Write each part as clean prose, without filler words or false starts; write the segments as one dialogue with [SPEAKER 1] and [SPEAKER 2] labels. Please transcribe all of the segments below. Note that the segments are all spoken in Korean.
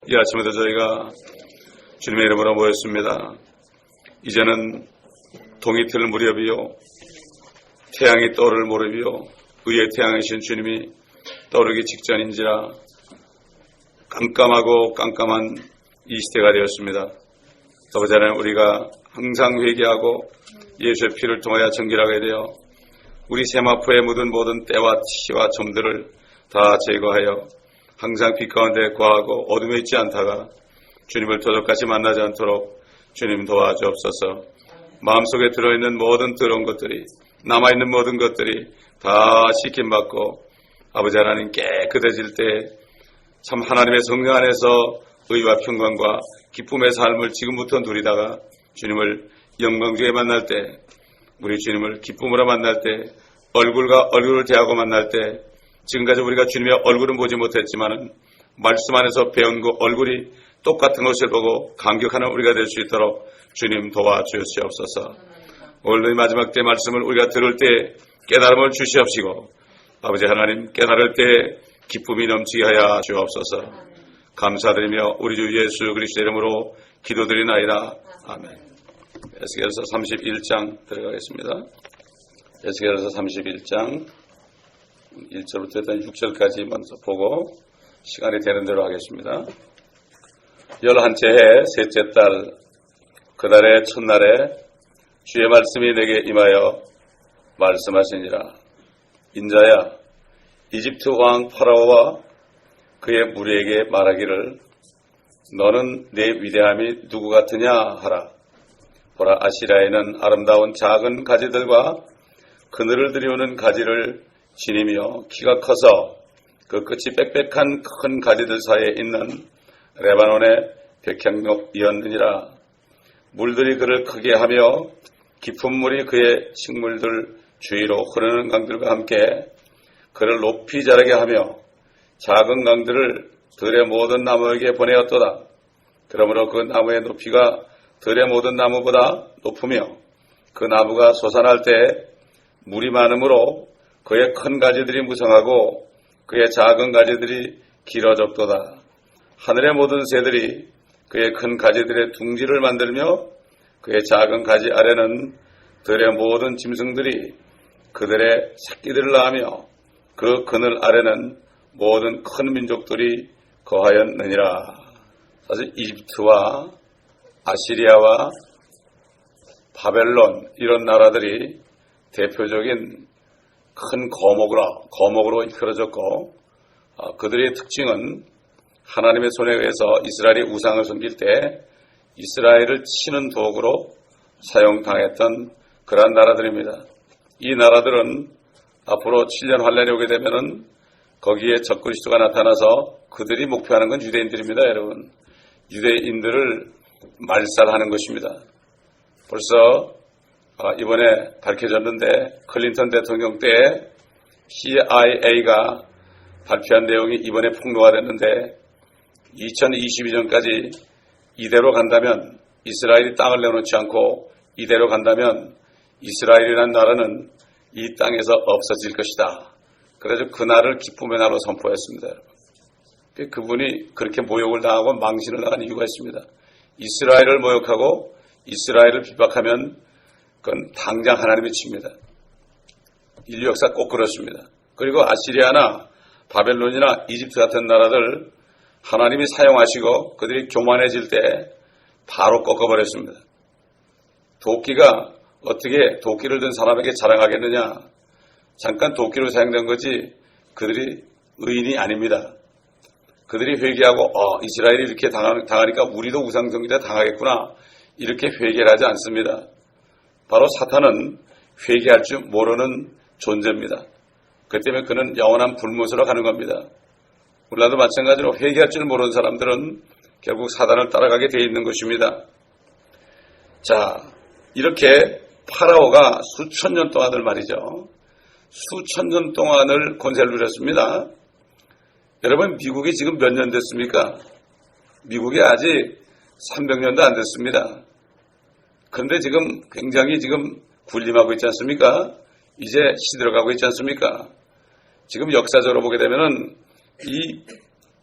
[SPEAKER 1] 이 아침에도 저희가 주님의 이름으로 모였습니다. 이제는 동이 틀 무렵이요, 태양이 떠오를 무렵이요, 의의 태양이신 주님이 떠오르기 직전인지라 깜깜하고 깜깜한 이 시대가 되었습니다. 아버지 하나님, 우리가 항상 회개하고 예수의 피를 통하여 정결하게 되어 우리 세마포에 묻은 모든 때와 티와 점들을 다 제거하여 항상 빛 가운데 거하고 어둠에 있지 않다가 주님을 도적같이 만나지 않도록 주님 도와주옵소서. 마음속에 들어있는 모든 더러운 것들이, 남아있는 모든 것들이 다 씻김받고 아버지 하나님 깨끗해질 때 참 하나님의 성령 안에서 의와 평강과 기쁨의 삶을 지금부터 누리다가 주님을 영광 중에 만날 때, 우리 주님을 기쁨으로 만날 때, 얼굴과 얼굴을 대하고 만날 때, 지금까지 우리가 주님의 얼굴은 보지 못했지만은 말씀 안에서 배운 그 얼굴이 똑같은 것을 보고 감격하는 우리가 될 수 있도록 주님 도와주시옵소서. 오늘 마지막 때 말씀을 우리가 들을 때 깨달음을 주시옵시고 아버지 하나님, 깨달을 때 기쁨이 넘치게 하여 주옵소서. 감사드리며 우리 주 예수 그리스도 이름으로 기도드리나이다. 아멘. 에스겔서 31장 들어가겠습니다. 에스겔서 31장 1절부터 일단 6절까지 먼저 보고 시간이 되는 대로 하겠습니다. 11째 해 셋째 달 그 달의 첫날에 주의 말씀이 내게 임하여 말씀하시니라. 인자야, 이집트 왕 파라오와 그의 무리에게 말하기를 너는 내 위대함이 누구 같으냐 하라. 보라, 아시리아에는 아름다운 작은 가지들과 그늘을 들이우는 가지를 지니며 키가 커서 그 끝이 빽빽한 큰 가지들 사이에 있는 레바논의 백향목이었느니라. 물들이 그를 크게 하며 깊은 물이 그의 식물들 주위로 흐르는 강들과 함께 그를 높이 자라게 하며 작은 강들을 들의 모든 나무에게 보내었도다. 그러므로 그 나무의 높이가 들의 모든 나무보다 높으며 그 나무가 솟아날 때 물이 많으므로 그의 큰 가지들이 무성하고 그의 작은 가지들이 길어졌도다. 하늘의 모든 새들이 그의 큰 가지들의 둥지를 만들며 그의 작은 가지 아래는 들의 모든 짐승들이 그들의 새끼들을 낳으며 그 그늘 아래는 모든 큰 민족들이 거하였느니라. 사실 이집트와 아시리아와 바벨론 이런 나라들이 대표적인 큰 거목으로 이끌어졌고 그들의 특징은 하나님의 손에 의해서 이스라엘이 우상을 섬길 때 이스라엘을 치는 도구로 사용당했던 그러한 나라들입니다. 이 나라들은 앞으로 7년 환란이 오게 되면은 거기에 적그리스도가 나타나서 그들이 목표하는 건 유대인들입니다. 여러분, 유대인들을 말살하는 것입니다. 벌써 이번에 밝혀졌는데 클린턴 대통령 때 CIA가 발표한 내용이 이번에 폭로가 됐는데 2022년까지 이대로 간다면 이스라엘이 땅을 내놓지 않고 이대로 간다면 이스라엘이라는 나라는 이 땅에서 없어질 것이다. 그래서 그날을 기쁨의 날로 선포했습니다. 그분이 그렇게 모욕을 당하고 망신을 당한 이유가 있습니다. 이스라엘을 모욕하고 이스라엘을 비박하면 그건 당장 하나님이 칩니다. 인류 역사 꼭 그렇습니다. 그리고 아시리아나 바벨론이나 이집트 같은 나라들 하나님이 사용하시고 그들이 교만해질 때 바로 꺾어버렸습니다. 도끼가 어떻게 도끼를 든 사람에게 자랑하겠느냐. 잠깐 도끼로 사용된 거지 그들이 의인이 아닙니다. 그들이 회개하고 이스라엘이 이렇게 당하니까 우리도 우상숭배에 당하겠구나 이렇게 회개를 하지 않습니다. 바로 사탄은 회개할 줄 모르는 존재입니다. 그 때문에 그는 영원한 불못으로 가는 겁니다. 우리나라도 마찬가지로 회개할 줄 모르는 사람들은 결국 사단을 따라가게 되어 있는 것입니다. 자, 이렇게 파라오가 수천 년 동안을 말이죠. 수천 년 동안을 권세를 누렸습니다. 여러분, 미국이 지금 몇 년 됐습니까? 미국이 아직 300년도 안 됐습니다. 그런데 지금 굉장히 군림하고 있지 않습니까? 이제 시들어가고 있지 않습니까? 지금 역사적으로 보게 되면은 이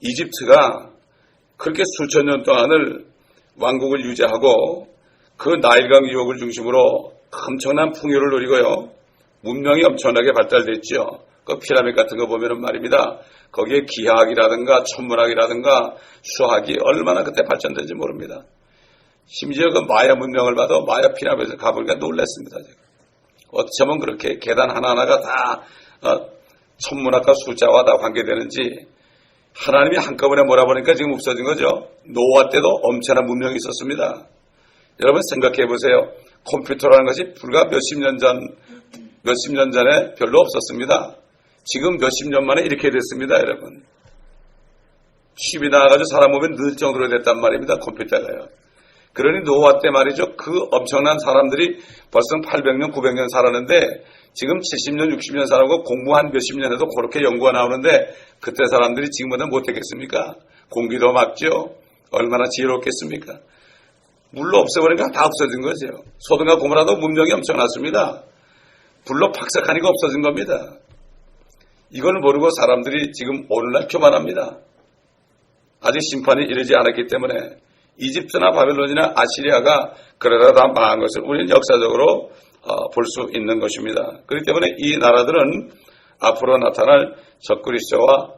[SPEAKER 1] 이집트가 그렇게 수천 년 동안을 왕국을 유지하고 그 나일강 유역을 중심으로 엄청난 풍요를 누리고요. 문명이 엄청나게 발달됐죠. 그 피라미드 같은 거 보면은 말입니다. 거기에 기하학이라든가 천문학이라든가 수학이 얼마나 그때 발전된지 모릅니다. 심지어 그 마야 문명을 봐도 마야 피라미드에 가보니까 놀랐습니다. 어쩌면 그렇게 계단 하나하나가 다 천문학과 숫자와 다 관계되는지 하나님이 한꺼번에 몰아보니까 지금 없어진 거죠. 노아 때도 엄청난 문명이 있었습니다. 여러분 생각해 보세요. 컴퓨터라는 것이 불과 몇십 년 전에 별로 없었습니다. 지금 몇십 년 만에 이렇게 됐습니다, 여러분. 칩이 나와가지고 사람 몸에 넣을 정도로 됐단 말입니다, 컴퓨터가요. 그러니 노아 때 말이죠. 그 엄청난 사람들이 벌써 800년, 900년 살았는데 지금 70년, 60년 살고 공부 한 몇십 년 해도 그렇게 연구가 나오는데 그때 사람들이 지금보다 못했겠습니까? 공기도 맑죠? 얼마나 지혜롭겠습니까? 물로 없애버리니까 다 없어진 거죠. 소돔과 고모라도 문명이 엄청났습니다. 불로 박삭하니까 없어진 겁니다. 이걸 모르고 사람들이 지금 오늘날 교만합니다. 아직 심판이 이르지 않았기 때문에 이집트나 바벨론이나 아시리아가 그러다 다 망한 것을 우리는 역사적으로 볼 수 있는 것입니다. 그렇기 때문에 이 나라들은 앞으로 나타날 적그리스도와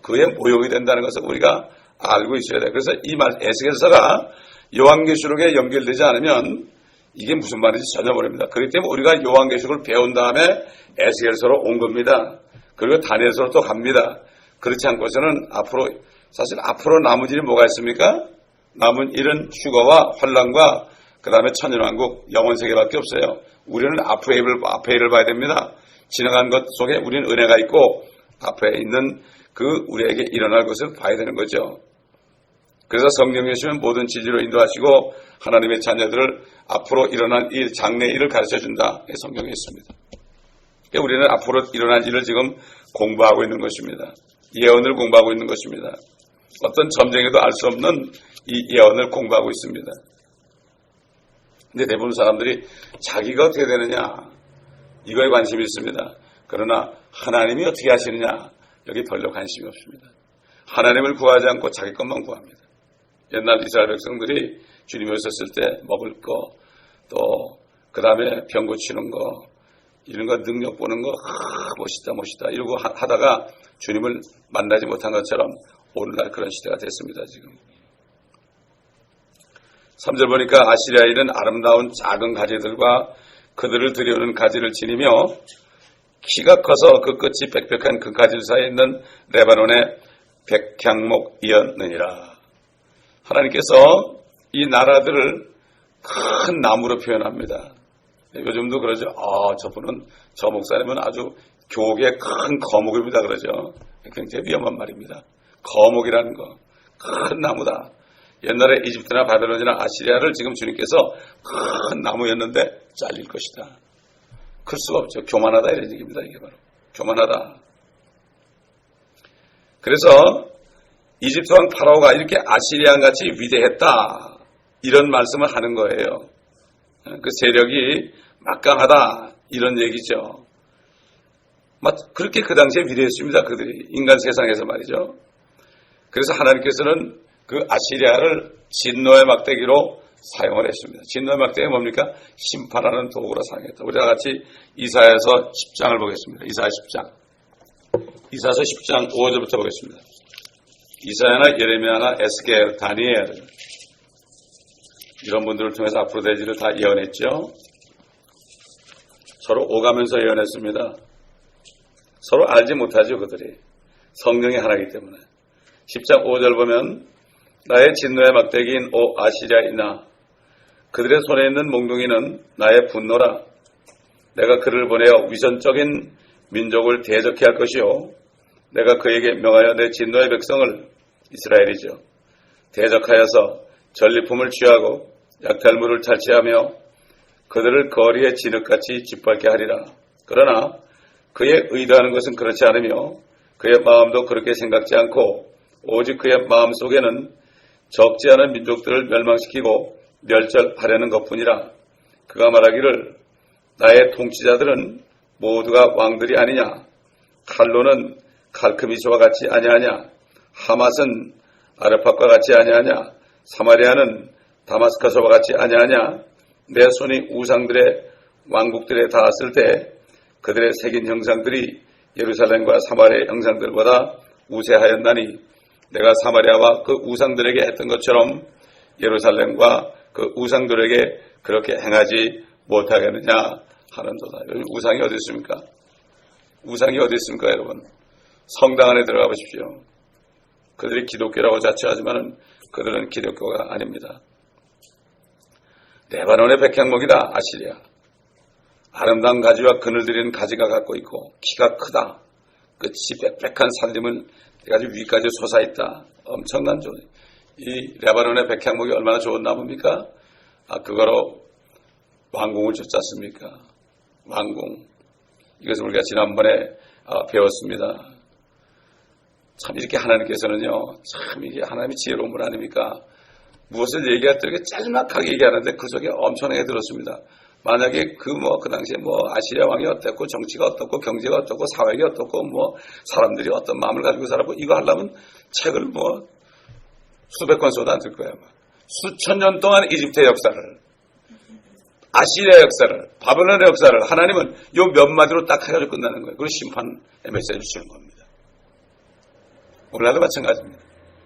[SPEAKER 1] 그의 모형이 된다는 것을 우리가 알고 있어야 돼요. 그래서 이 말 에스겔서가 요한계시록에 연결되지 않으면 이게 무슨 말인지 전혀 모릅니다. 그렇기 때문에 우리가 요한계시록을 배운 다음에 에스겔서로 온 겁니다. 그리고 다니엘서로 또 갑니다. 그렇지 않고서는 사실 앞으로 남은 일이 뭐가 있습니까? 남은 일은 휴거와 환란과 그 다음에 천년왕국 영원세계밖에 없어요. 우리는 앞의 일을 봐야 됩니다. 지나간 것 속에 우리는 은혜가 있고 앞에 있는 그 우리에게 일어날 것을 봐야 되는 거죠. 그래서 성령이 주시면 모든 지지로 인도하시고 하나님의 자녀들을 앞으로 일어난 일, 장래 일을 가르쳐준다. 성경에 있습니다. 그러니까 우리는 앞으로 일어날 일을 지금 공부하고 있는 것입니다. 예언을 공부하고 있는 것입니다. 어떤 점쟁이도 알 수 없는 이 예언을 공부하고 있습니다. 근데 대부분 사람들이 자기가 어떻게 되느냐 이거에 관심이 있습니다. 그러나 하나님이 어떻게 하시느냐 여기 별로 관심이 없습니다. 하나님을 구하지 않고 자기 것만 구합니다. 옛날 이스라엘 백성들이 주님이 오셨을 때 먹을 거, 또 그 다음에 병 고치는 거, 이런 거 능력 보는 거, 멋있다 이러고 하다가 주님을 만나지 못한 것처럼 오늘날 그런 시대가 됐습니다. 지금 3절 보니까 아시리아인은 아름다운 작은 가지들과 그들을 들여오는 가지를 지니며 키가 커서 그 끝이 빽빽한 그 가지 사이에 있는 레바논의 백향목이었느니라. 하나님께서 이 나라들을 큰 나무로 표현합니다. 요즘도 그러죠. 저분은 저 목사님은 아주 교계의 큰 거목입니다. 그러죠. 굉장히 위험한 말입니다. 거목이라는 거 큰 나무다. 옛날에 이집트나 바벨론이나 아시리아를 지금 주님께서 큰 나무였는데 잘릴 것이다. 클 수가 없죠. 교만하다 이런 얘기입니다. 이게 바로 교만하다. 그래서 이집트 왕 파라오가 이렇게 아시리아같이 위대했다 이런 말씀을 하는 거예요. 그 세력이 막강하다 이런 얘기죠. 그렇게 그 당시에 위대했습니다. 그들이 인간 세상에서 말이죠. 그래서 하나님께서는 그 아시리아를 진노의 막대기로 사용을 했습니다. 진노의 막대기가 뭡니까? 심판하는 도구로 사용했다. 우리가 같이 이사야서 10장을 보겠습니다. 이사야 10장. 이사야서 10장 5절부터 보겠습니다. 이사야나 예레미야나 에스겔, 다니엘 이런 분들을 통해서 앞으로 될 일을 다 예언했죠. 서로 오가면서 예언했습니다. 서로 알지 못하죠. 그들이. 성령이 하나이기 때문에. 10장 5절 보면 나의 진노의 막대기인 오 아시리아이나 그들의 손에 있는 몽둥이는 나의 분노라. 내가 그를 보내어 위선적인 민족을 대적케 할 것이요 내가 그에게 명하여 내 진노의 백성을 이스라엘이죠. 대적하여서 전리품을 취하고 약탈물을 탈취하며 그들을 거리에 진흙같이 짓밟게 하리라. 그러나 그의 의도하는 것은 그렇지 않으며 그의 마음도 그렇게 생각지 않고 오직 그의 마음속에는 적지 않은 민족들을 멸망시키고 멸절하려는 것뿐이라. 그가 말하기를 나의 통치자들은 모두가 왕들이 아니냐. 칼로는 칼크미스와 같이 아니하냐. 하맛은 아르팟과 같이 아니하냐? 사마리아는 다마스커스와 같이 아니하냐? 내 손이 우상들의 왕국들에 닿았을 때 그들의 새긴 형상들이 예루살렘과 사마리아의 형상들보다 우세하였나니 내가 사마리아와 그 우상들에게 했던 것처럼 예루살렘과 그 우상들에게 그렇게 행하지 못하겠느냐 하는도다. 여기 우상이 어디 있습니까? 우상이 어디 있습니까, 여러분? 성당 안에 들어가 보십시오. 그들이 기독교라고 자처하지만 그들은 기독교가 아닙니다. 레바논의 백향목이다, 아시리아. 아름다운 가지와 그늘들인 가지가 갖고 있고 키가 크다. 끝이 빽빽한 살림을 아주 위까지 솟아있다. 엄청난 좋은. 이 레바논의 백향목이 얼마나 좋은 나무입니까? 그거로 왕궁을 줬지 않습니까? 왕궁. 이것을 우리가 지난번에 배웠습니다. 참 이렇게 하나님께서는요, 참 이게 하나님의 지혜로운 분 아닙니까? 무엇을 얘기할 때 이렇게 짤막하게 얘기하는데 그 속에 엄청나게 들었습니다. 만약에 그 당시에 아시리아 왕이 어땠고, 정치가 어떻고, 경제가 어떻고, 사회가 어떻고, 사람들이 어떤 마음을 가지고 살았고, 이거 하려면 책을 수백 권 쏟아 앉을 거야. 수천 년 동안 이집트의 역사를, 아시리아 역사를, 바벨론의 역사를 하나님은 요 몇 마디로 딱 해가지고 끝나는 거예요. 그리고 심판의 메시지를 주는 겁니다. 오늘날도 마찬가지입니다.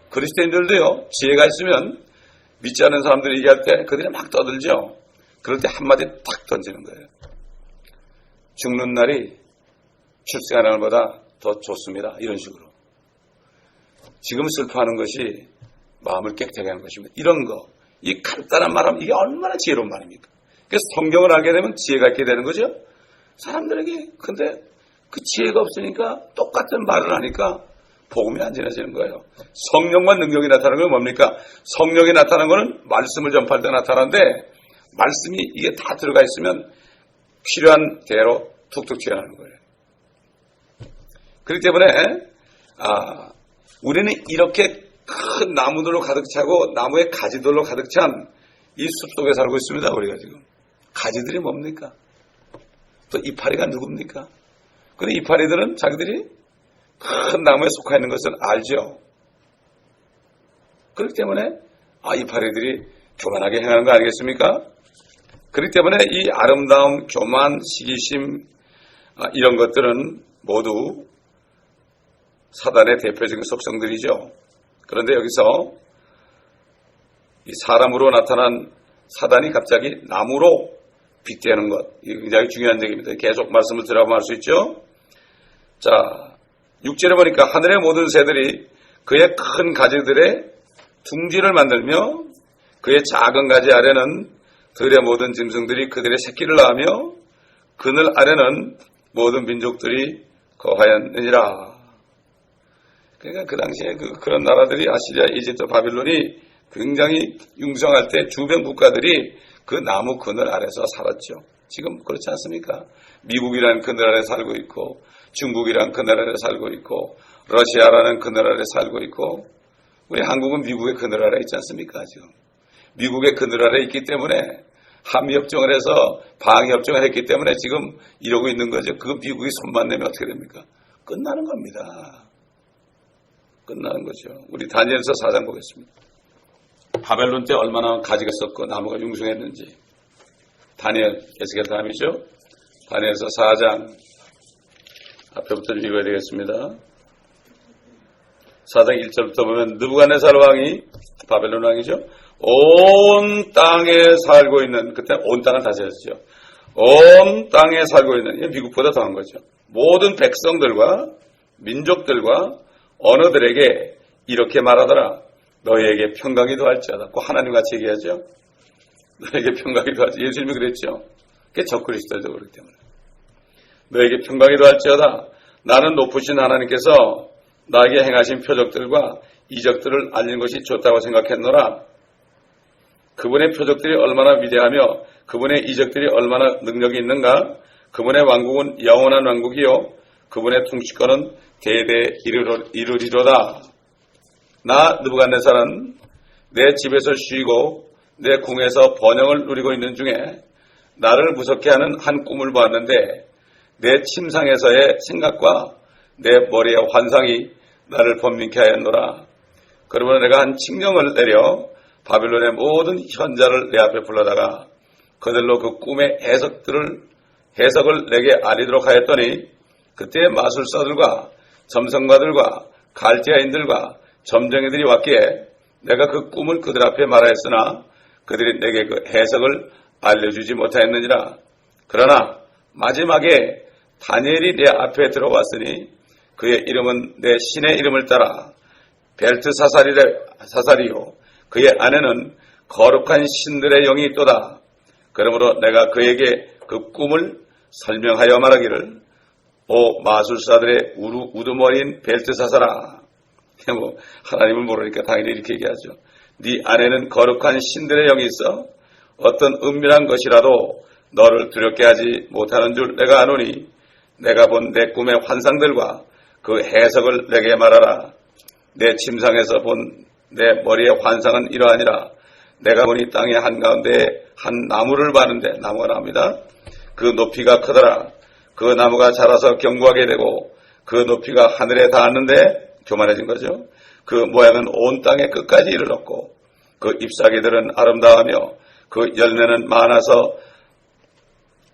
[SPEAKER 1] 그리스도인들도요, 지혜가 있으면 믿지 않는 사람들이 얘기할 때 그들이 막 떠들죠. 그럴 때 한마디 탁 던지는 거예요. 죽는 날이 출생하는 날보다 더 좋습니다. 이런 식으로. 지금 슬퍼하는 것이 마음을 깨끗하게 하는 것입니다. 이런 거, 이 간단한 말하면 이게 얼마나 지혜로운 말입니까? 그래서 성경을 알게 되면 지혜가 있게 되는 거죠. 사람들에게. 근데 그 지혜가 없으니까 똑같은 말을 하니까 복음이 안 전해지는 거예요. 성령과 능력이 나타나는 건 뭡니까? 성령이 나타나는 것은 말씀을 전파할 때 나타나는데 말씀이 이게 다 들어가 있으면 필요한 대로 툭툭 튀어나오는 거예요. 그렇기 때문에 우리는 이렇게 큰 나무들로 가득 차고 나무의 가지들로 가득 찬 이 숲속에 살고 있습니다. 우리가 지금. 가지들이 뭡니까? 또 이파리가 누굽니까? 그런데 이파리들은 자기들이 큰 나무에 속해 있는 것을 알죠. 그렇기 때문에 이파리들이 교만하게 행하는 거 아니겠습니까? 그렇기 때문에 이 아름다움, 교만, 시기심 이런 것들은 모두 사단의 대표적인 속성들이죠. 그런데 여기서 이 사람으로 나타난 사단이 갑자기 나무로 빗대는 것, 이게 굉장히 중요한 얘기입니다. 계속 말씀을 들어가면 알 수 있죠. 자, 6절에 보니까 하늘의 모든 새들이 그의 큰 가지들의 둥지를 만들며 그의 작은 가지 아래는 들의 모든 짐승들이 그들의 새끼를 낳으며 그늘 아래는 모든 민족들이 거하였느니라. 그러니까 그 당시에 그런 나라들이 아시리아, 이집트, 바빌론이 굉장히 융성할 때 주변 국가들이 그 나무 그늘 아래서 살았죠. 지금 그렇지 않습니까? 미국이라는 그늘 아래 살고 있고 중국이라는 그늘 아래 살고 있고 러시아라는 그늘 아래 살고 있고 우리 한국은 미국의 그늘 아래 있지 않습니까? 지금 미국의 그늘 아래 있기 때문에 한미협정을 해서 방위협정을 했기 때문에 지금 이러고 있는 거죠. 그 미국이 손만 내면 어떻게 됩니까? 끝나는 겁니다. 끝나는 거죠. 우리 다니엘서 4장 보겠습니다. 바벨론 때 얼마나 가지가 썩고 나무가 융성했는지. 다니엘, 에스겔 다음이죠. 다니엘서 4장 앞에부터 읽어야 되겠습니다. 4장 1절부터 보면 느부갓네살 왕이 바벨론 왕이죠. 온 땅에 살고 있는, 그때 온 땅을 다스렸죠. 온 땅에 살고 있는, 미국보다 더한 거죠. 모든 백성들과 민족들과 언어들에게 이렇게 말하더라. 너희에게 평강이 더할지어다. 꼭 하나님 같이 얘기하죠. 너희에게 평강이 더할지어다. 예수님이 그랬죠. 그게 적그리스도죠. 그렇기 때문에. 너희에게 평강이 더할지어다. 나는 높으신 하나님께서 나에게 행하신 표적들과 이적들을 알린 것이 좋다고 생각했노라. 그분의 표적들이 얼마나 위대하며 그분의 이적들이 얼마나 능력이 있는가. 그분의 왕국은 영원한 왕국이요 그분의 통치권은 대대 이르리로다. 나 느부갓네살은 내 집에서 쉬고 내 궁에서 번영을 누리고 있는 중에 나를 무섭게 하는 한 꿈을 보았는데 내 침상에서의 생각과 내 머리의 환상이 나를 번민케 하였노라. 그러므로 내가 한 칙령을 내려 바빌론의 모든 현자를 내 앞에 불러다가 그들로 그 꿈의 해석을 내게 알리도록 하였더니 그때 마술사들과 점성가들과 갈대아인들과 점쟁이들이 왔기에 내가 그 꿈을 그들 앞에 말하였으나 그들이 내게 그 해석을 알려주지 못하였느니라. 그러나 마지막에 다니엘이 내 앞에 들어왔으니 그의 이름은 내 신의 이름을 따라 벨트사살이요 그의 아내는 거룩한 신들의 영이 있도다. 그러므로 내가 그에게 그 꿈을 설명하여 말하기를 오 마술사들의 우두머리인 벨트사살아. 뭐 하나님을 모르니까 당연히 이렇게 얘기하죠. 네 안에는 거룩한 신들의 영이 있어 어떤 은밀한 것이라도 너를 두렵게 하지 못하는 줄 내가 아노니 내가 본 내 꿈의 환상들과 그 해석을 내게 말하라. 내 침상에서 본 내 머리의 환상은 이러하니라. 내가 보니 땅의 한가운데 한 나무를 봤는데 나무가 나옵니다. 그 높이가 크더라. 그 나무가 자라서 견고하게 되고 그 높이가 하늘에 닿았는데 교만해진 거죠. 그 모양은 온 땅의 끝까지 이르렀고 그 잎사귀들은 아름다우며 그 열매는 많아서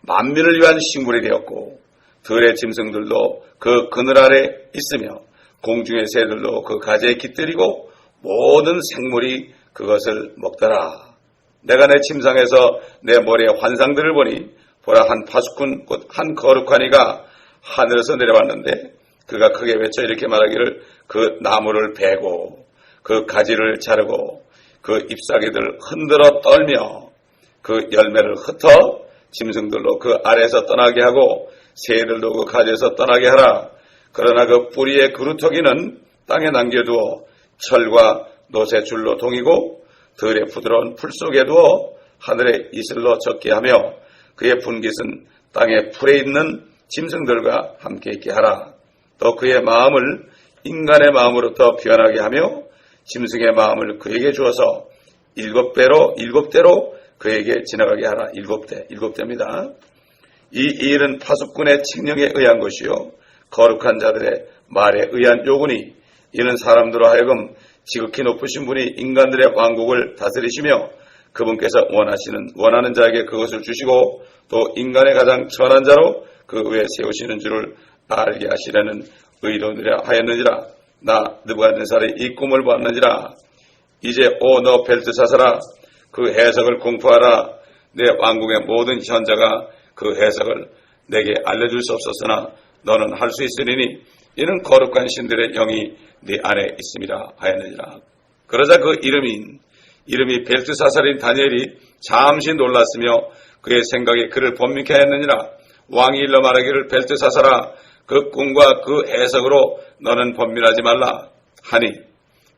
[SPEAKER 1] 만민을 위한 식물이 되었고 들의 짐승들도 그 그늘 아래 있으며 공중의 새들도 그 가지에 깃들이고 모든 생물이 그것을 먹더라. 내가 내 침상에서 내 머리의 환상들을 보니 보라 한 파수꾼 곧 한 거룩한 이가 하늘에서 내려왔는데 그가 크게 외쳐 이렇게 말하기를 그 나무를 베고 그 가지를 자르고 그 잎사귀들을 흔들어 떨며 그 열매를 흩어 짐승들로 그 아래에서 떠나게 하고 새들도 그 가지에서 떠나게 하라. 그러나 그 뿌리의 그루터기는 땅에 남겨두어 철과 노새 줄로 동이고 들의 부드러운 풀 속에 두어 하늘의 이슬로 젖게 하며 그의 분깃은 땅의 풀에 있는 짐승들과 함께 있게 하라. 또 그의 마음을 인간의 마음으로부터 변하게 하며 짐승의 마음을 그에게 주어서 일곱 대로 그에게 지나가게 하라. 일곱 대입니다. 이 일은 파수꾼의 칙령에 의한 것이요 거룩한 자들의 말에 의한 요구니 이는 사람들로 하여금 지극히 높으신 분이 인간들의 왕국을 다스리시며 그분께서 원하는 자에게 그것을 주시고 또 인간의 가장 천한 자로 그 위에 세우시는 줄을 알게 하시려는 의로우리라 하였느니라. 나 느부갓네살이 이 꿈을 보았느니라. 이제 오 너 벨트사살아 그 해석을 공포하라. 내 왕국의 모든 현자가 그 해석을 내게 알려줄 수 없었으나 너는 할 수 있으리니 이는 거룩한 신들의 영이 네 안에 있습니다 하였느니라. 그러자 그 이름이 벨트사살인 다니엘이 잠시 놀랐으며 그의 생각에 그를 번민케 하였느니라. 왕이 일러 말하기를 벨트사살아 그 꿈과 그 해석으로 너는 번민하지 말라 하니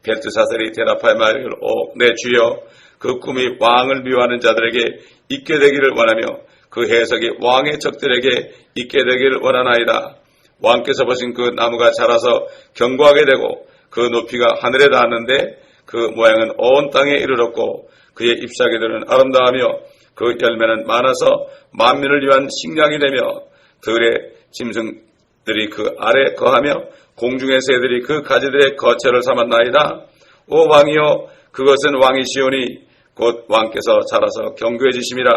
[SPEAKER 1] 벨트사살이 대답하여 말하기를 오 내 주여 그 꿈이 왕을 미워하는 자들에게 있게 되기를 원하며 그 해석이 왕의 적들에게 있게 되기를 원하나이다. 왕께서 보신 그 나무가 자라서 견고하게 되고 그 높이가 하늘에 닿았는데 그 모양은 온 땅에 이르렀고 그의 잎사귀들은 아름다우며 그 열매는 많아서 만민을 위한 식량이 되며 들의 짐승들이 그 아래 거하며 공중의 새들이 그 가지들의 거처를 삼았나이다. 오 왕이여 그것은 왕이시오니 곧 왕께서 자라서 견고해지심이라.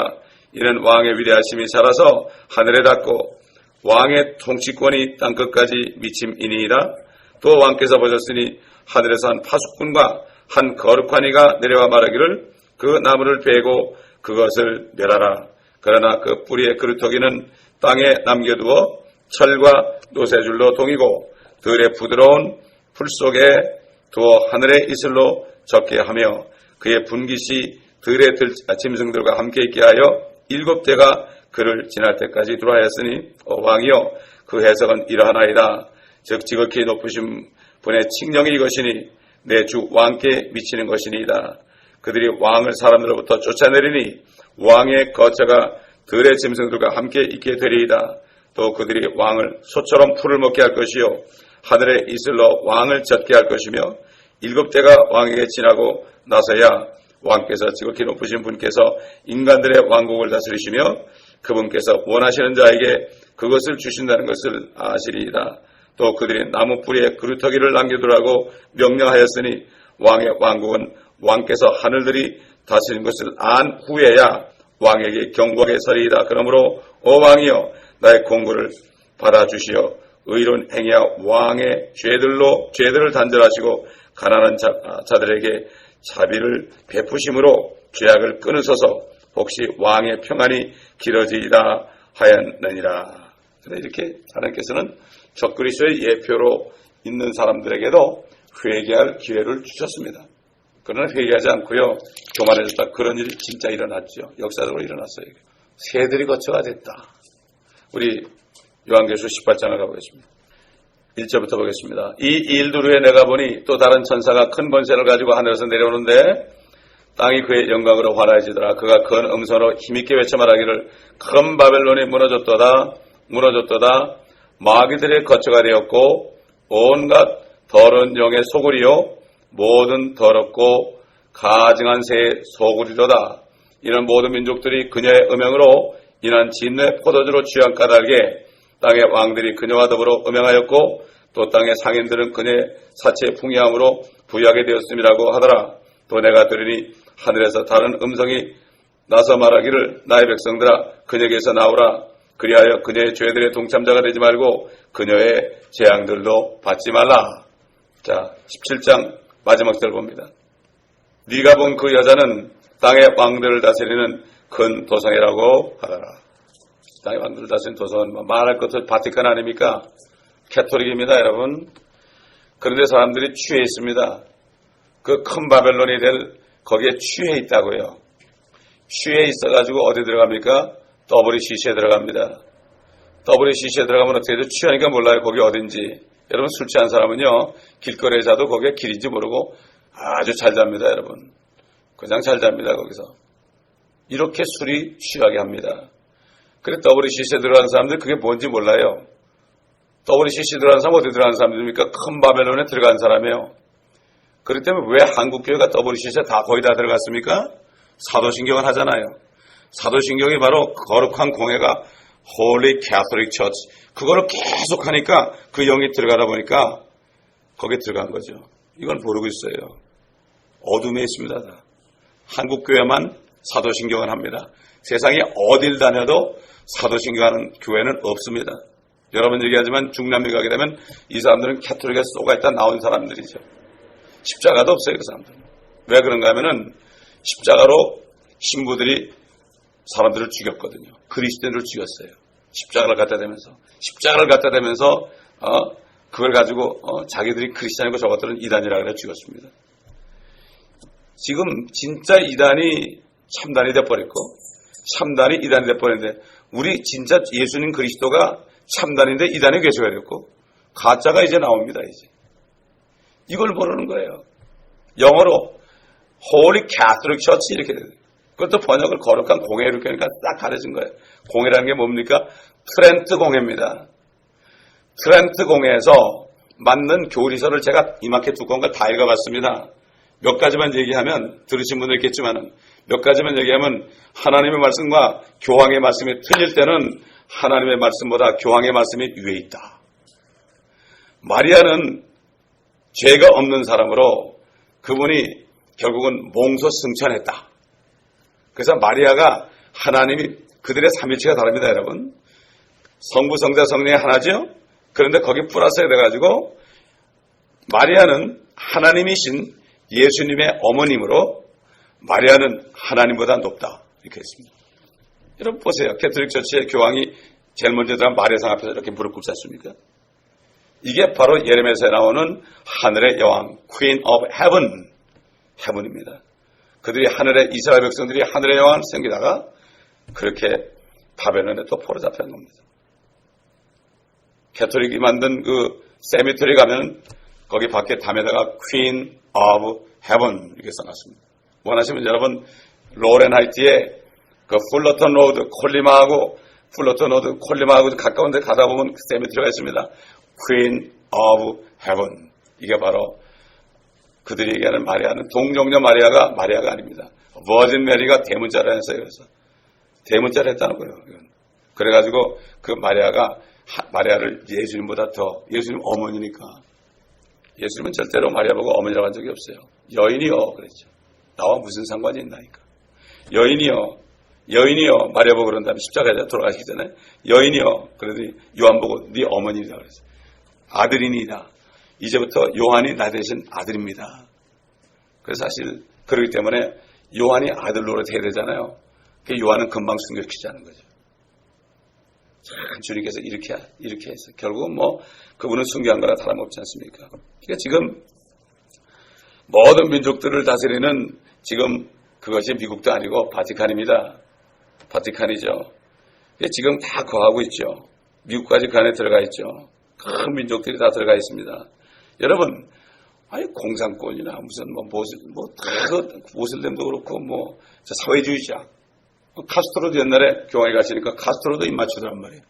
[SPEAKER 1] 이는 왕의 위대하심이 자라서 하늘에 닿고 왕의 통치권이 땅끝까지 미침이니이다. 또 왕께서 보셨으니 하늘에서 한 파수꾼과 한 거룩한 이가 내려와 말하기를 그 나무를 베고 그것을 멸하라. 그러나 그 뿌리의 그루터기는 땅에 남겨두어 철과 노새줄로 동이고 들의 부드러운 풀 속에 두어 하늘의 이슬로 젖게 하며 그의 분깃이 들의 짐승들과 함께 있게 하여 7대가 그를 지날 때까지 들어하였으니 왕이여 그 해석은 이러하나이다. 즉 지극히 높으신 분의 칙령이 이것이니 내 주 왕께 미치는 것이니이다. 그들이 왕을 사람들로부터 쫓아내리니 왕의 거처가 들의 짐승들과 함께 있게 되리이다. 또 그들이 왕을 소처럼 풀을 먹게 할 것이요 하늘의 이슬로 왕을 젖게 할 것이며 7대가 왕에게 지나고 나서야 왕께서 지극히 높으신 분께서 인간들의 왕국을 다스리시며 그분께서 원하시는 자에게 그것을 주신다는 것을 아시리이다. 또 그들이 나무 뿌리에 그루터기를 남겨두라고 명령하였으니 왕의 왕국은 왕께서 하늘들이 다스린 것을 안 후에야 왕에게 경고하게 서리이다. 그러므로 오 왕이여 나의 공고를 받아주시어 의로운 행위와 왕의 죄들을 단절하시고 가난한 자들에게 자비를 베푸심으로 죄악을 끊으소서. 혹시 왕의 평안이 길어지이다 하였느니라. 이렇게 하나님께서는 적그리스도의 예표로 있는 사람들에게도 회개할 기회를 주셨습니다. 그러나 회개하지 않고요 교만해졌다. 그런 일이 진짜 일어났죠. 역사적으로 일어났어요. 새들이 거처가 됐다. 우리 요한계시록 18장을 가보겠습니다. 1절부터 보겠습니다. 이 일들 후에 내가 보니 또 다른 천사가 큰 권세를 가지고 하늘에서 내려오는데 땅이 그의 영광으로 환해지더라. 그가 큰 음성으로 힘있게 외쳐 말하기를 큰 바벨론이 무너졌도다. 마귀들의 거처가 되었고 온갖 더러운 영의 소굴이요 모든 더럽고 가증한 새의 소굴이로다. 이런 모든 민족들이 그녀의 음행으로 인한 진노의 포도주로 취한 까닭에 땅의 왕들이 그녀와 더불어 음행하였고 또 땅의 상인들은 그녀의 사체의 풍요함으로 부유하게 되었음이라고 하더라. 또 내가 들으니 하늘에서 다른 음성이 나서 말하기를 나의 백성들아 그녀에게서 나오라. 그리하여 그녀의 죄들의 동참자가 되지 말고 그녀의 재앙들도 받지 말라. 자, 17장 마지막 절 봅니다. 네가 본 그 여자는 땅의 왕들을 다스리는 큰 도성이라고 하더라. 땅의 왕들을 다스리는 도성은 말할 것을 바티칸 아닙니까? 캐토릭입니다, 여러분. 그런데 사람들이 취해 있습니다. 그 큰 바벨론이 될 거기에 취해 있다고요. 취해 있어가지고 어디 들어갑니까? WCC에 들어갑니다. WCC에 들어가면 어떻게 해도 취하니까 몰라요. 거기 어딘지. 여러분 술 취한 사람은요. 길거리에 자도 거기에 길인지 모르고 아주 잘 잡니다. 여러분. 그냥 잘 잡니다. 거기서. 이렇게 술이 취하게 합니다. 그래 WCC에 들어가는 사람들 그게 뭔지 몰라요. WCC에 들어가는 사람 어디 들어가는 사람들입니까? 큰 바벨론에 들어간 사람이에요. 그렇기 때문에 왜 한국교회가 WCC에 다 거의 다 들어갔습니까? 사도신경을 하잖아요. 사도신경이 바로 거룩한 공회가 Holy Catholic Church. 그거를 계속 하니까 그 영이 들어가다 보니까 거기에 들어간 거죠. 이건 모르고 있어요. 어둠에 있습니다. 다. 한국교회만 사도신경을 합니다. 세상에 어딜 다녀도 사도신경하는 교회는 없습니다. 여러분 얘기하지만 중남미 가게 되면 이 사람들은 캐톨릭에 쏘가 있다 나온 사람들이죠. 십자가도 없어요. 그 사람들은. 왜 그런가 하면은 십자가로 신부들이 사람들을 죽였거든요. 그리스도인을 죽였어요. 십자가를 갖다 대면서 그걸 가지고 자기들이 크리스찬이고 저것들은 이단이라 그래 죽였습니다. 지금 진짜 이단이 참단이 돼버렸고 참단이 이단이 돼버렸는데 우리 진짜 예수님 그리스도가 참단인데 이단이 계셔야 됐고 가짜가 이제 나옵니다. 이제 이걸 모르는 거예요. 영어로 Holy Catholic Church 이렇게 돼요. 그것도 번역을 거룩한 공회 이렇게 하니까 딱 가려진 거예요. 공회라는 게 뭡니까? 트렌트 공회입니다. 트렌트 공회에서 만든 교리서를 제가 이만큼 두꺼운 걸 다 읽어봤습니다. 몇 가지만 얘기하면 들으신 분들 있겠지만 몇 가지만 얘기하면 하나님의 말씀과 교황의 말씀이 틀릴 때는 하나님의 말씀보다 교황의 말씀이 위에 있다. 마리아는 죄가 없는 사람으로 그분이 결국은 몽소 승천했다. 그래서 마리아가 하나님이 그들의 삼위치가 다릅니다, 여러분. 성부, 성자, 성령이 하나죠? 그런데 거기 플러스가 돼가지고 마리아는 하나님이신 예수님의 어머님으로 마리아는 하나님보다 높다. 이렇게 했습니다. 여러분 보세요. 캐톨릭 처치의 교황이 제일 먼저 들어간 마리아상 앞에서 이렇게 무릎 꿇지 않습니까? 이게 바로 예레미야서에 나오는 하늘의 여왕, Queen of Heaven, Heaven입니다. 그들이 하늘의 이스라엘 백성들이 하늘의 여왕을 섬기다가 그렇게 바벨론에 또 포로 잡혀간 겁니다. 캐톨릭이 만든 그 세미터리 가면 거기 밖에 담에다가 Queen of Heaven 이렇게 써놨습니다. 원하시면 여러분 로렌하이트에 그 풀러턴 로드 콜리마하고 가까운 데 가다 보면 그 세미터리가 있습니다. Queen of Heaven. 이게 바로 그들이 얘기하는 마리아는 동정녀 마리아가 아닙니다. 버진 메리가 대문자를 했어요. 그래서 대문자를 했다는 거예요. 그래가지고 그 마리아를 예수님보다 더 예수님 어머니니까 예수님은 절대로 마리아 보고 어머니라고 한 적이 없어요. 여인이여 그랬죠. 나와 무슨 상관이 있나니까. 여인이여 마리아 보고 그런 다음에 십자가에 돌아가시기 전에 여인이여 그러더니 요한 보고 네 어머니라 그랬어요. 아들이니이다. 이제부터 요한이 나 대신 아들입니다. 그래서 사실 그렇기 때문에 요한이 아들 노릇해야 되잖아요. 그 요한은 금방 순교시키자는 거죠. 참 주님께서 이렇게 해서 결국은 그분은 순교한 거나 다름없지 않습니까? 그러니까 지금 모든 민족들을 다스리는 지금 그것이 미국도 아니고 바티칸입니다. 바티칸이죠. 지금 다 거하고 있죠. 미국까지 그 안에 들어가 있죠. 큰 민족들이 다 들어가 있습니다. 여러분, 공산권이나 무슨 모슬렘도 그렇고 사회주의자. 카스트로도 옛날에 교황에 가시니까 카스트로도 입 맞추더란 말이에요.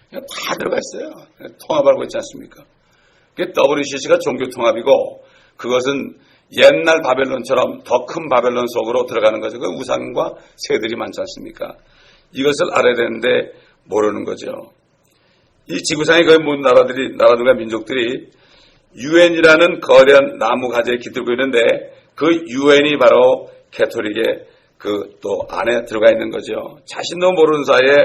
[SPEAKER 1] 그냥 다 들어가 있어요. 통합하고 있지 않습니까? WCC가 종교 통합이고 그것은 옛날 바벨론처럼 더 큰 바벨론 속으로 들어가는 거죠. 그 우상과 새들이 많지 않습니까? 이것을 알아야 되는데 모르는 거죠. 이 지구상의 거의 모든 나라들과 민족들이 유엔이라는 거대한 나무 가지에 깃들고 있는데 그 유엔이 바로 캐톨릭의 그 또 안에 들어가 있는 거죠. 자신도 모르는 사이에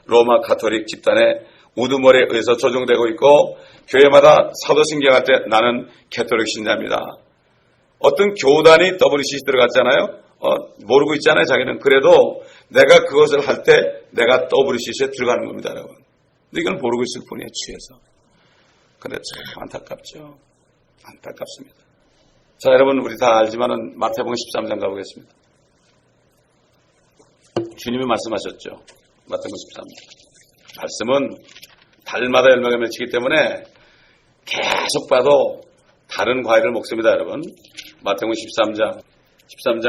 [SPEAKER 1] 로마 가톨릭 집단의 우두머리에 의해서 조종되고 있고 교회마다 사도신경할 때 나는 캐톨릭 신자입니다. 어떤 교단이 WCC 들어갔잖아요. 모르고 있잖아요. 자기는. 그래도 내가 그것을 할 때 내가 WCC에 들어가는 겁니다. 여러분. 근데 이건 모르고 있을 뿐이에요. 취해서. 근데 참 안타깝죠. 안타깝습니다. 자, 여러분 우리 다 알지만은 마태복음 13장 가보겠습니다. 주님이 말씀하셨죠. 마태복음 13장. 말씀은 달마다 열매가 맺히기 때문에 계속 봐도 다른 과일을 먹습니다. 여러분. 마태복음 13장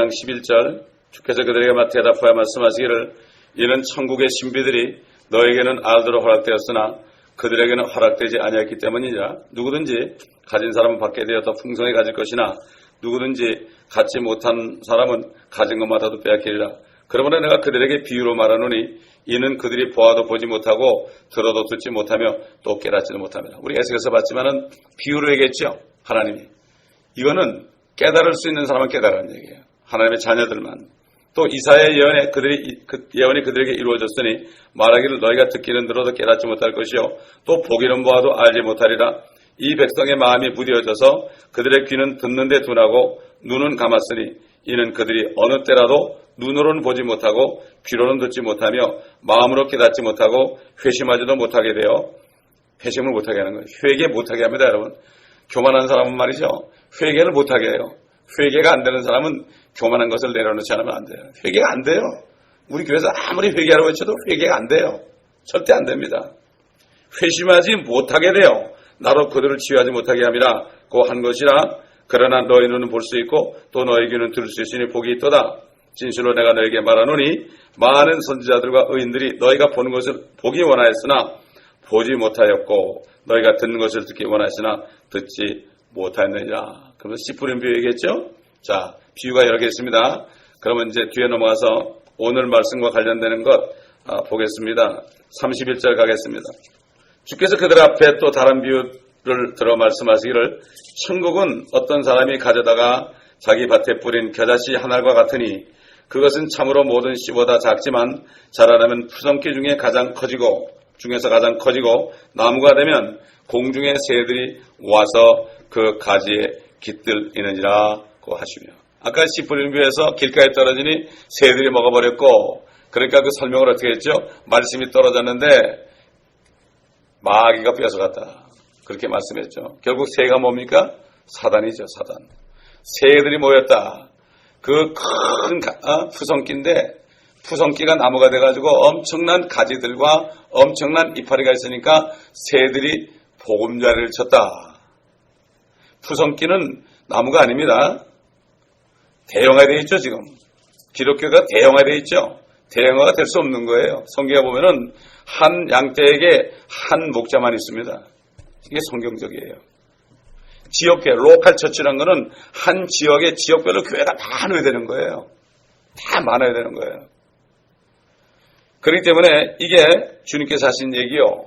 [SPEAKER 1] 11절 주께서 그들에게 대답하여 말씀하시기를 이는 천국의 신비들이 너에게는 알도록 허락되었으나 그들에게는 허락되지 아니했기 때문이니라. 누구든지 가진 사람은 받게 되어 더 풍성히 가질 것이나 누구든지 갖지 못한 사람은 가진 것마다도 빼앗기리라. 그러므로 내가 그들에게 비유로 말하노니 이는 그들이 보아도 보지 못하고 들어도 듣지 못하며 또 깨닫지도 못합니다. 우리 에스겔서 봤지만은 비유로 얘기했죠. 하나님이. 이거는 깨달을 수 있는 사람은 깨달은 얘기예요. 하나님의 자녀들만. 또 이사야의 예언이 그들에게 이루어졌으니 말하기를 너희가 듣기는 들어도 깨닫지 못할 것이요 또 보기는 보아도 알지 못하리라. 이 백성의 마음이 무뎌져서 그들의 귀는 듣는 데 둔하고 눈은 감았으니 이는 그들이 어느 때라도 눈으로는 보지 못하고 귀로는 듣지 못하며 마음으로 깨닫지 못하고 회심하지도 못하게 되어 회심을 못하게 하는 거예요. 회개 못하게 합니다. 여러분. 교만한 사람은 말이죠. 회개를 못하게 해요. 회개가 안 되는 사람은 교만한 것을 내려놓지 않으면 안 돼요. 회개가 안 돼요. 우리 교회에서 아무리 회개하라고 해도 회개가 안 돼요. 절대 안 됩니다. 회심하지 못하게 돼요. 나로 그들을 치유하지 못하게 함이라 고 한 것이라. 그러나 너희 눈은 볼 수 있고 또 너희 귀는 들을 수 있으니 복이 있도다. 진실로 내가 너에게 말하노니 많은 선지자들과 의인들이 너희가 보는 것을 보기 원하였으나 보지 못하였고 너희가 듣는 것을 듣기 원하였으나 듣지 못하였느니라. 그러면서 씨 뿌린 비유 얘기했죠. 자, 비유가 여러 개 있습니다. 그러면 이제 뒤에 넘어가서 오늘 말씀과 관련되는 것 보겠습니다. 31절 가겠습니다. 주께서 그들 앞에 또 다른 비유를 들어 말씀하시기를 천국은 어떤 사람이 가져다가 자기 밭에 뿌린 겨자씨 한 알과 같으니 그것은 참으로 모든 씨보다 작지만 자라나면 푸성기 중에서 가장 커지고 나무가 되면 공중의 새들이 와서 그 가지에 깃들이느니라고 하시며 아까 씨 뿌리는 비유에서 길가에 떨어지니 새들이 먹어버렸고 그러니까 그 설명을 어떻게 했죠? 말씀이 떨어졌는데 마귀가 뺏어갔다. 그렇게 말씀했죠. 결국 새가 뭡니까? 사단이죠. 사단. 새들이 모였다. 그 큰 푸성기인데 푸성기가 나무가 돼가지고 엄청난 가지들과 엄청난 이파리가 있으니까 새들이 보금자리를 쳤다. 푸성기는 나무가 아닙니다. 대형화되어 있죠. 지금. 기독교가 대형화되어 있죠. 대형화가 될 수 없는 거예요. 성경에 보면은 한 양떼에게 한 목자만 있습니다. 이게 성경적이에요. 지역교회, 로컬 처치라는 거는 한 지역에 지역별로 교회가 많아야 되는 거예요. 다 많아야 되는 거예요. 그렇기 때문에 이게 주님께서 하신 얘기요.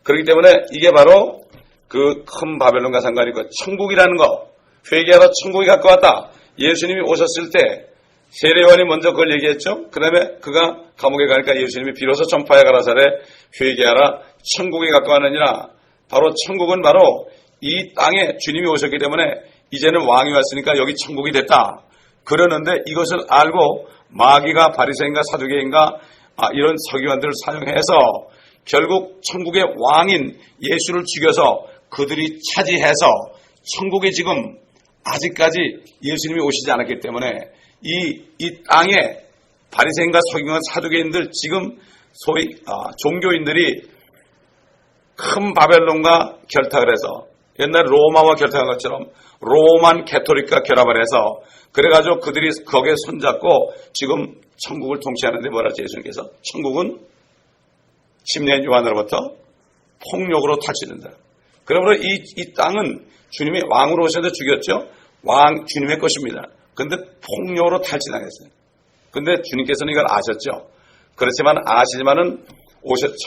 [SPEAKER 1] 그렇기 때문에 이게 바로 그 큰 바벨론과 상관이 있고 천국이라는 거, 회개하라 천국이 가까웠다. 예수님이 오셨을 때 세례요한이 먼저 그걸 얘기했죠. 그 다음에 그가 감옥에 가니까 예수님이 비로소 전파해 가라사대 회개하라 천국이 가까웠느니라. 바로 천국은 바로 이 땅에 주님이 오셨기 때문에 이제는 왕이 왔으니까 여기 천국이 됐다. 그러는데 이것을 알고 마귀가 바리새인과 사두개인과 이런 서기관들을 사용해서 결국 천국의 왕인 예수를 죽여서 그들이 차지해서 천국에 지금 아직까지 예수님이 오시지 않았기 때문에 이 땅에 바리새인과 서기관 사두개인들 지금 소위 종교인들이 큰 바벨론과 결탁을 해서 옛날 로마와 결탁한 것처럼 로만 캐토릭과 결합을 해서 그래가지고 그들이 거기에 손잡고 지금 천국을 통치하는데 뭐라 하죠? 예수님께서 천국은 침례인 요한으로부터 폭력으로 탈취된다. 그러므로 이 땅은 주님이 왕으로 오셔서 죽였죠. 왕 주님의 것입니다. 그런데 폭력으로 탈취당했어요. 그런데 주님께서는 이걸 아셨죠. 그렇지만 아시지만은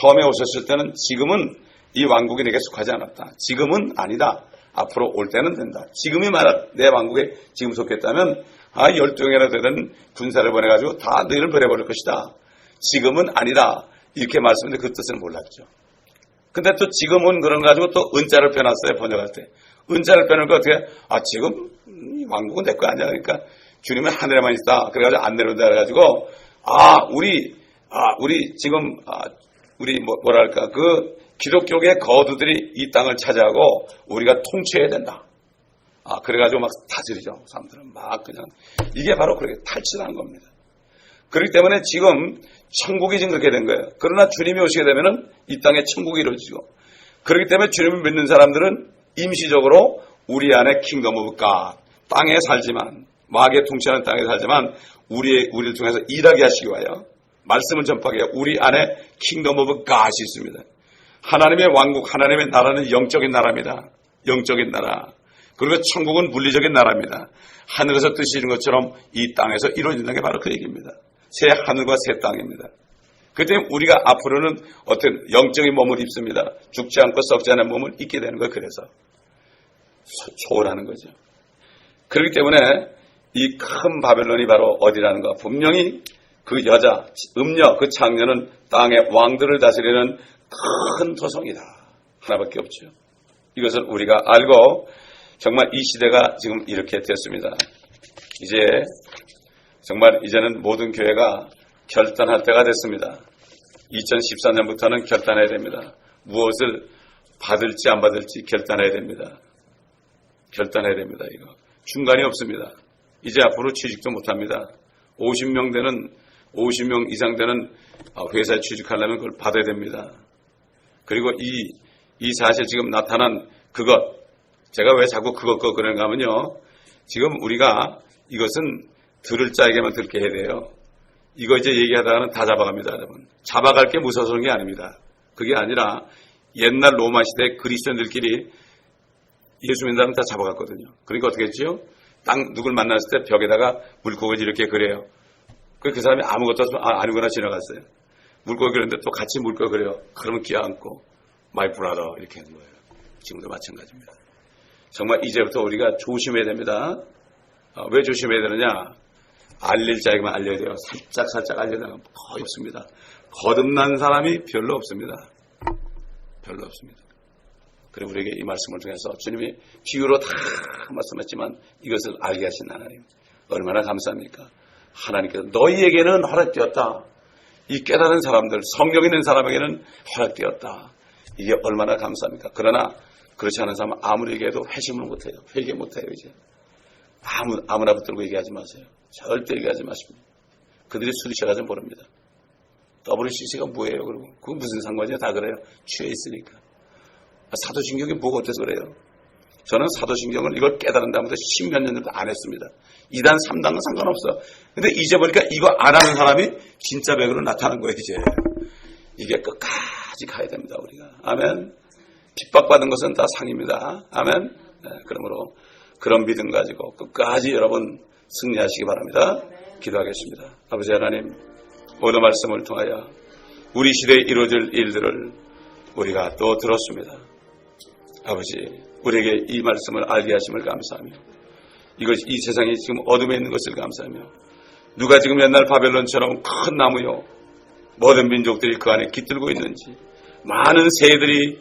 [SPEAKER 1] 처음에 오셨을 때는 지금은 이 왕국이 내게 속하지 않았다. 지금은 아니다. 앞으로 올 때는 된다. 지금이 만약 내 왕국에 지금 속했다면 12명이나 되는 군사를 보내가지고 다 너희를 버려버릴 것이다. 지금은 아니다. 이렇게 말씀했는데 그 뜻을 몰랐죠. 근데 또 지금은 그런 거 가지고 또 은자를 펴놨어요. 번역할 때. 은자를 펴놓으니까 어떻게 지금 이 왕국은 내 거 아니야. 그러니까 주님은 하늘에만 있다. 그래가지고 안 내려온다. 그래가지고 우리 지금 우리 뭐랄까 그 기독교계 거두들이 이 땅을 차지하고 우리가 통치해야 된다. 그래가지고 막 다스리죠. 사람들은 막 그냥 이게 바로 그렇게 탈취하는 겁니다. 그렇기 때문에 지금 천국이 지금 그렇게 된 거예요. 그러나 주님이 오시게 되면은 이 땅에 천국이 이루어지고 그렇기 때문에 주님을 믿는 사람들은 임시적으로 우리 안에 킹덤 오브 갓 땅에 살지만 마귀의 통치하는 땅에 살지만 우리를 통해서 일하게 하시기 위하여 말씀을 전파하게 하여 우리 안에 킹덤 오브 갓이 있습니다. 하나님의 왕국, 하나님의 나라는 영적인 나라입니다. 영적인 나라. 그리고 천국은 물리적인 나라입니다. 하늘에서 뜻이 이룬 것처럼 이 땅에서 이루어진다는 게 바로 그 얘기입니다. 새 하늘과 새 땅입니다. 그렇기 때문에 우리가 앞으로는 어떤 영적인 몸을 입습니다. 죽지 않고 썩지 않은 몸을 입게 되는 거예요. 그래서 초월하는 거죠. 그렇기 때문에 이 큰 바벨론이 바로 어디라는 거 분명히 그 여자, 음녀, 그 창녀는 땅의 왕들을 다스리는 큰 토성이다. 하나밖에 없죠. 이것을 우리가 알고 정말 이 시대가 지금 이렇게 됐습니다. 이제 정말 이제는 모든 교회가 결단할 때가 됐습니다. 2014년부터는 결단해야 됩니다. 무엇을 받을지 안 받을지 결단해야 됩니다. 결단해야 됩니다. 이거 중간이 없습니다. 이제 앞으로 취직도 못합니다. 50명 이상 되는 회사에 취직하려면 그걸 받아야 됩니다. 그리고 이 사실 지금 나타난 그것, 제가 왜 자꾸 그것 그런가 하면요. 지금 우리가 이것은 들을 자에게만 듣게 해야 돼요. 이거 이제 얘기하다가는 다 잡아갑니다, 여러분. 잡아갈 게 무서워서 그런 게 아닙니다. 그게 아니라 옛날 로마 시대 그리스도인들끼리 예수 믿는 사람 다 잡아갔거든요. 그러니까 어떻게 했지요? 누굴 만났을 때 벽에다가 물고기 이렇게 그래요. 그 사람이 아무것도 없으면 아니구나 지나갔어요. 물고기 그렸는데 또 같이 물고기 그래요. 그러면 끼어안고 마이 브라더 이렇게 하는 거예요. 지금도 마찬가지입니다. 정말 이제부터 우리가 조심해야 됩니다. 왜 조심해야 되느냐? 알릴 자에게만 알려야 돼요. 살짝 알려다가 거의 없습니다. 거듭난 사람이 별로 없습니다. 별로 없습니다. 그리고 우리에게 이 말씀을 통해서 주님이 비유로 다 말씀했지만 이것을 알게 하신 하나님 얼마나 감사합니까? 하나님께서 너희에게는 허락되었다. 이 깨달은 사람들, 성령 있는 사람에게는 허락되었다. 이게 얼마나 감사합니까? 그러나 그렇지 않은 사람은 아무리 얘기해도 회심을 못해요. 회개 못해요. 이제 아무나 붙들고 얘기하지 마세요. 절대 얘기하지 마십니다. 그들이 술이 취해가지고 모릅니다. WCC가 뭐예요? 그러고 그건 무슨 상관이야? 다 그래요. 취해 있으니까. 사도신경이 뭐가 어때서 그래요? 저는 사도신경을 이걸 깨달은 다음부터 10몇 년도 안 했습니다. 2단, 3단은 상관없어. 근데 이제 보니까 이거 안 하는 사람이 진짜 백으로 나타난 거예요, 이제. 이게 끝까지 가야 됩니다, 우리가. 아멘. 핍박받은 것은 다 상입니다. 아멘. 네, 그러므로 그런 믿음 가지고 끝까지 여러분 승리하시기 바랍니다. 기도하겠습니다. 아버지 하나님, 오늘 말씀을 통하여 우리 시대에 이루어질 일들을 우리가 또 들었습니다. 아버지, 우리에게 이 말씀을 알게 하심을 감사하며 이 세상이 지금 어둠에 있는 것을 감사하며 누가 지금 옛날 바벨론처럼 큰 나무요 모든 민족들이 그 안에 깃들고 있는지 많은 새들이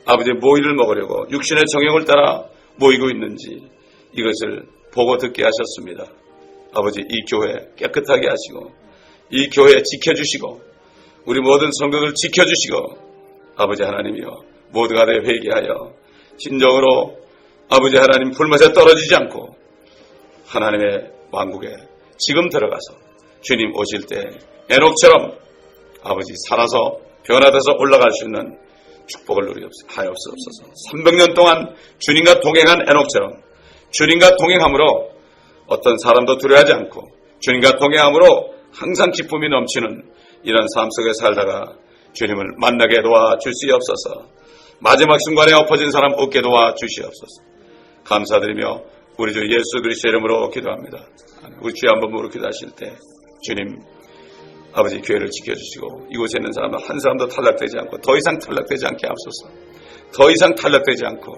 [SPEAKER 1] 아버지의 모이를 먹으려고 육신의 정욕을 따라 모이고 있는지 이것을 보고 듣게 하셨습니다. 아버지 이 교회 깨끗하게 하시고 이 교회 지켜주시고 우리 모든 성도들 지켜주시고 아버지 하나님이여 모두가 다 회개하여 진정으로 아버지 하나님 불맛에 떨어지지 않고 하나님의 왕국에 지금 들어가서 주님 오실 때 에녹처럼 아버지 살아서 변화돼서 올라갈 수 있는 축복을 누리옵소서. 300년 동안 주님과 동행한 에녹처럼 주님과 동행함으로 어떤 사람도 두려워하지 않고 주님과 동행함으로 항상 기쁨이 넘치는 이런 삶 속에 살다가 주님을 만나게 도와주시옵소서. 마지막 순간에 엎어진 사람 얻게 도와주시옵소서. 감사드리며 우리 주 예수 그리스도의 이름으로 기도합니다. 우리 주여 한번 무릎 기도하실 때 주님 아버지 교회를 지켜주시고 이곳에 있는 사람 한 사람도 탈락되지 않고 더 이상 탈락되지 않게 하옵소서. 더 이상 탈락되지 않고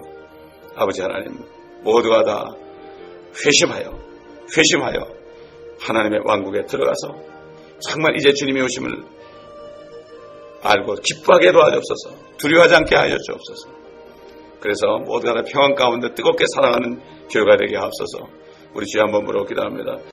[SPEAKER 1] 아버지 하나님 모두가 다 회심하여 하나님의 왕국에 들어가서 정말 이제 주님이 오심을 알고 기뻐하게 도와주옵소서. 두려워하지 않게 하여 주옵소서. 그래서 모두가 다 평안 가운데 뜨겁게 살아가는 교회가 되게 하옵소서. 우리 주여 한번 물어 기도합니다.